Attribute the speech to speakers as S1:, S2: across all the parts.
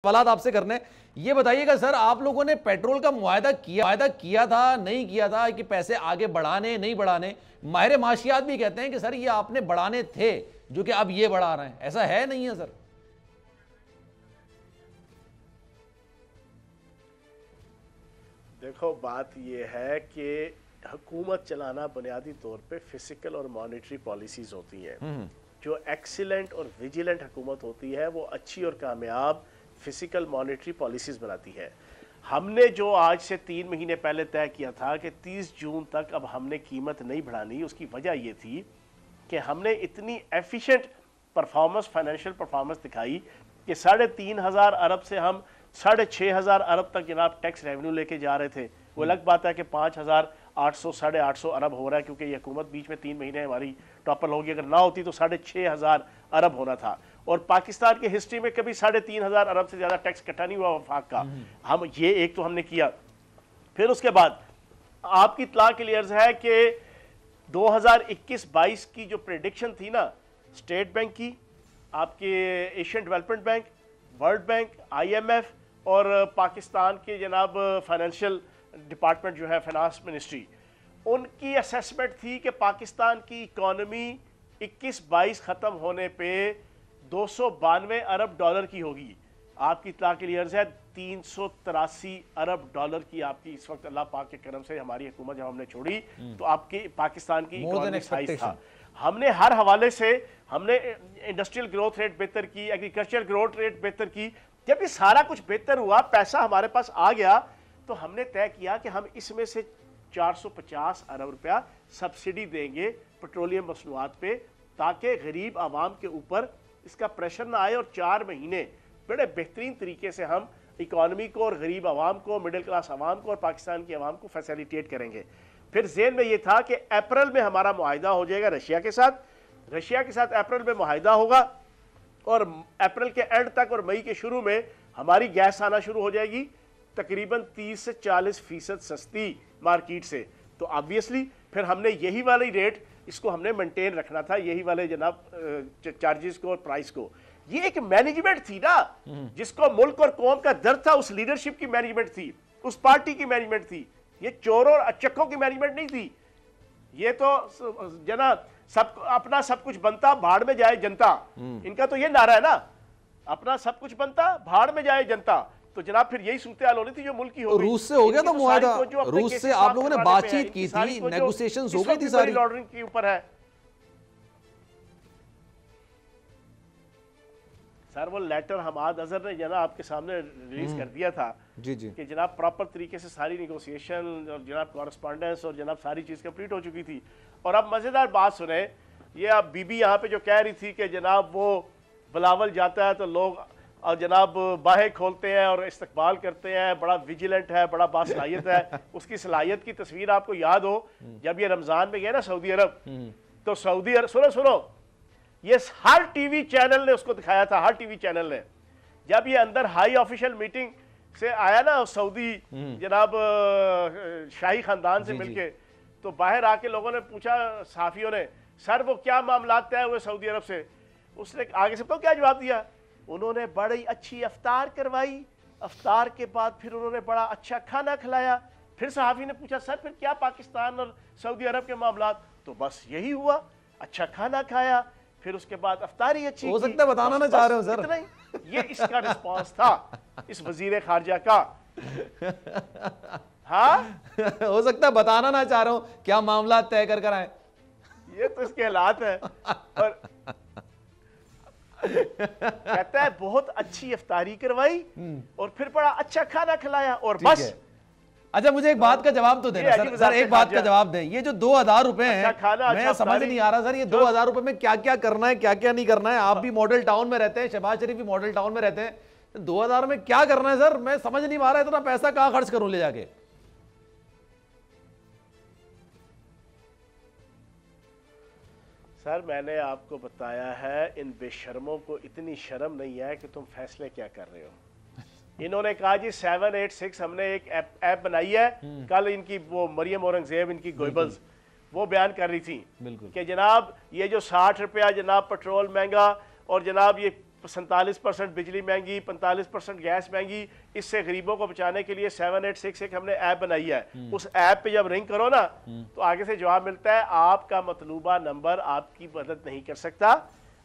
S1: सवाल आपसे करने, ये बताइएगा सर, आप लोगों ने पेट्रोल का मुआहदा किया था, नहीं किया था कि पैसे आगे बढ़ाने नहीं बढ़ाने? माहिर माशियात भी कहते हैं कि सर ये आपने बढ़ाने थे जो कि अब ये बढ़ा रहे हैं, ऐसा है नहीं है सर?
S2: देखो, बात ये है कि हुकूमत चलाना बुनियादी तौर पे फिजिकल और मॉनेटरी पॉलिसीज होती हैं। जो एक्सीलेंट और विजिलेंट हुकूमत होती है वो अच्छी और कामयाब फिजिकल मॉनेटरी पॉलिसीज बनाती है। हमने जो आज से 3 महीने पहले तय किया था कि 30 जून तक अब हमने कीमत नहीं बढ़ानी, उसकी वजह ये थी कि हमने इतनी एफिशिएंट परफॉर्मेंस, फाइनेंशियल परफॉर्मेंस दिखाई कि 3,500 अरब से हम 6,500 अरब तक जनाब टैक्स रेवेन्यू लेके जा रहे थे। वो अलग बात है कि 5,800 850 अरब हो रहा है क्योंकि ये हुकूमत बीच में 3 महीने हमारी टॉपल होगी, अगर ना होती तो 6,500 अरब होना था। और पाकिस्तान की हिस्ट्री में कभी 3,500 अरब से ज़्यादा टैक्स इकट्ठा नहीं हुआ वफाक का। हम ये एक तो हमने किया। फिर उसके बाद आपकी इत्तला क्लियर है कि 2021-22 की जो प्रेडिक्शन थी ना, स्टेट बैंक की, आपके Asian development bank, world bank, IMF और पाकिस्तान के जनाब फाइनेंशियल डिपार्टमेंट जो है, फाइनेंस मिनिस्ट्री, उनकी असेसमेंट थी कि पाकिस्तान की इकॉनमी 21-22 ख़त्म होने पे 292 अरब डॉलर की होगी। आपकी इत्तला क्लियर है 383 अरब डॉलर की आपकी इस वक्त अल्लाह पाक के करम से हमारी हुकूमत जब हमने छोड़ी तो आपकी पाकिस्तान की इकॉनमी साइज था। हमने हर हवाले से हमने इंडस्ट्रियल ग्रोथ रेट बेहतर की, एग्रीकल्चर ग्रोथ रेट बेहतर की। जब ये सारा कुछ बेहतर हुआ, पैसा हमारे पास आ गया, तो हमने तय किया कि हम इसमें से 450 अरब रुपया सब्सिडी देंगे पेट्रोलियम मसनूआत पे, ताकि गरीब आवाम के ऊपर इसका प्रेशर ना आए और 4 महीने बड़े बेहतरीन तरीके से हम इकॉनमी को और गरीब आवाम को, मिडिल क्लास आवाम को और पाकिस्तान की आवाम को फैसिलिटेट करेंगे। फिर ज़हन में ये था कि अप्रैल में हमारा मुआहिदा हो जाएगा रशिया के साथ अप्रैल में मुआहिदा होगा और अप्रैल के एंड तक और मई के शुरू में हमारी गैस आना शुरू हो जाएगी तकरीबन 30 से 40% सस्ती मार्केट से। तो ऑब्वियसली फिर हमने यही वाली रेट इसको हमने मेंटेन रखना था, यही वाले जनाब चार्जेस को और प्राइस को। ये एक मैनेजमेंट थी ना जिसको मुल्क और कौम का दर्द था, उस लीडरशिप की मैनेजमेंट थी, उस पार्टी की मैनेजमेंट थी। ये चोरों और अचक्कों की मैनेजमेंट नहीं थी। ये तो जनाब अपना सब कुछ बनता, भाड़ में जाए जनता, इनका तो ये नारा है ना, अपना सब कुछ बनता, भाड़ में जाए जनता। तो जनाब फिर यही सूरत हाल होनी थी जो मुल्क की हो गई।
S1: रूस से हो गया था मुआहदा, रूस से आप लोगों ने बातचीत की थी, नेगोशिएशंस हो गई थी सारी,
S2: लॉन्ड्रिंग के ऊपर है सर। वो लेटर हमाद अजहर ने जनाब आपके सामने रिलीज कर दिया था
S1: जी जी,
S2: कि जनाब प्रॉपर तरीके से सारी नेगोशिएशन और जनाब कॉरेस्पॉन्डेंस और जनाब सारी चीज़ कंप्लीट हो चुकी थी। और अब मज़ेदार बात सुने, ये अब बीबी यहाँ पे जो कह रही थी कि जनाब वो बिलावल जाता है तो लोग और जनाब बाहें खोलते हैं और इस्तकबाल करते हैं, बड़ा विजिलेंट है, बड़ा बासलाहियत है। उसकी सलाहियत की तस्वीर आपको याद हो, जब ये रमज़ान में गया ना सऊदी अरब, तो सऊदी अरब, सुनो ये हर टीवी चैनल ने उसको दिखाया था, हर टीवी चैनल ने। जब ये अंदर हाई ऑफिशियल मीटिंग से आया ना सऊदी जनाब शाही खानदान से मिलके, तो बाहर आके लोगों ने पूछा, सहाफियों ने, सर वो क्या मामला तय हुए सऊदी अरब से? उसने आगे से तो क्या जवाब दिया, उन्होंने बड़ी अच्छी अफ्तार करवाई, अफ्तार के बाद फिर उन्होंने बड़ा अच्छा खाना खिलाया। फिर सहाफी ने पूछा, सर फिर क्या पाकिस्तान और सऊदी अरब के मामला? तो बस यही हुआ, अच्छा खाना खाया, फिर उसके बाद अफ्तारी अच्छी
S1: हो सकता है बताना ना चाह रहे हो सर,
S2: इतना ही। ये इसका रिस्पॉन्स था इस वजीर खारजा का। हाँ
S1: हो सकता है बताना ना चाह रहे हो क्या मामला तय कर आए,
S2: ये तो इसके हालात है। और कहता है बहुत अच्छी इफ्तारी करवाई और फिर बड़ा अच्छा खाना खिलाया और बस।
S1: अच्छा मुझे एक बात का जवाब तो देना सर, एक बात का जवाब दे, ये जो 2,000 रुपए हैं, मैं समझ नहीं आ रहा सर, ये 2,000 रुपए में क्या क्या करना है, क्या क्या नहीं करना है। आप भी मॉडल टाउन में रहते हैं, शहबाज शरीफ भी मॉडल टाउन में रहते हैं, 2,000 में क्या करना है सर? मैं समझ नहीं आ रहा, इतना पैसा कहाँ खर्च करूं ले जाके।
S2: सर मैंने आपको बताया है, इन बेशर्मों को इतनी शर्म नहीं है कि तुम फैसले क्या कर रहे हो। इन्होंने कहा जी 786 हमने एक ऐप बनाई है। कल इनकी वो मरियम औरंगजेब, इनकी गोइबल्स, वो बयान कर रही थी कि जनाब ये जो 60 रुपया जनाब पेट्रोल महंगा और जनाब ये 47% बिजली महंगी, 45% गैस महंगी। इससे गरीबों को बचाने के लिए 7866 हमने ऐप बनाई है। उस ऐप पे जब रिंग करो ना तो आगे से जवाब मिलता है, आपका मतलूबा नंबर आपकी मदद नहीं कर सकता,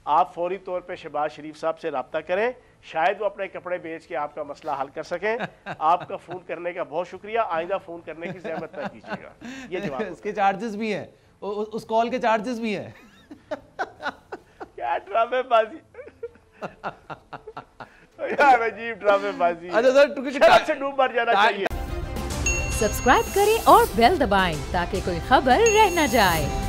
S2: आप फौरी तौर पे शहबाज शरीफ साहब से रब्ता करें, शायद वो अपने कपड़े बेच के आपका मसला हल कर सकें। आपका फोन करने का बहुत शुक्रिया, आइंदा फोन करने की ज़हमत न कीजिएगा। ये जवाब
S1: इसके चार्जेस भी हैं, उस कॉल के चार्जेस भी हैं।
S2: क्या ड्रामेबाजी यार, अजीब ड्रामेबाजी।
S1: अच्छा सर,
S2: शर्म से डूब मर जाना चाहिए।
S3: सब्सक्राइब करें और बेल दबाएं ताकि कोई खबर रह न जाए।